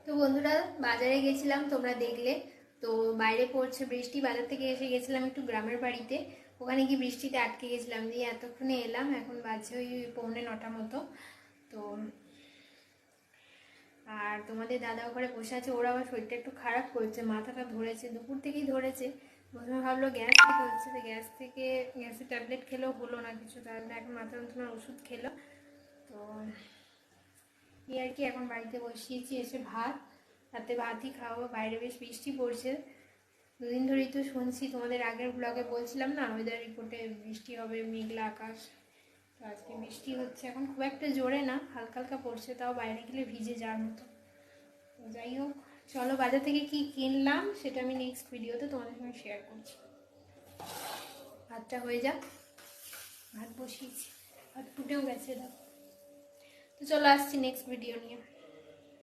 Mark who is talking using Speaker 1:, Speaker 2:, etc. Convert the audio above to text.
Speaker 1: তো বন্ধুরা বাজারে গেছিলাম, তোমরা দেখলে। তো বাইরে পড়ছে বৃষ্টি, বাজার থেকে এসে গেছিলাম একটু গ্রামের বাড়িতে। ওখানে কি বৃষ্টিতে আটকে গেছিলাম, দিয়ে এতক্ষণে এলাম। এখন বাজে ওই 8:45 মতো। তো আর তোমাদের দাদা ওখানে বসে আছে, ওরা আবার শরীরটা একটু খারাপ করছে, মাথাটা ধরেছে, দুপুর থেকেই ধরেছে। প্রথমে ভাবলো গ্যাস থেকে হচ্ছে, তো গ্যাসের ট্যাবলেট খেলেও হলো না কিছু, তাহলে এখন মাথা যন্ত্রণার ওষুধ খেলো। তো এই আর কি, এখন বাড়িতে বসিয়েছি এসে ভাত, রাতে ভাতই খাবো। বাইরে বেশ বৃষ্টি পড়ছে, দুদিন ধরেই তো শুনছি, তোমাদের আগের ব্লগে বলছিলাম না, ওয়েদার রিপোর্টে বৃষ্টি হবে, মেঘলা আকাশ। তো আজকে বৃষ্টি হচ্ছে, এখন খুব একটা জোরে না, হালকা হালকা পড়ছে, তাও বাইরে গেলে ভিজে যাওয়ার মতো। তো যাই হোক, চলো বাজার থেকে কি কিনলাম সেটা আমি নেক্সট ভিডিওতে তোমাদের সঙ্গে শেয়ার করছি। ভাতটা হয়ে যাক, ভাত বসিয়েছি, ভাত ফুটেও গেছে। তো চলো আসছি নেক্সট ভিডিও নিয়ে।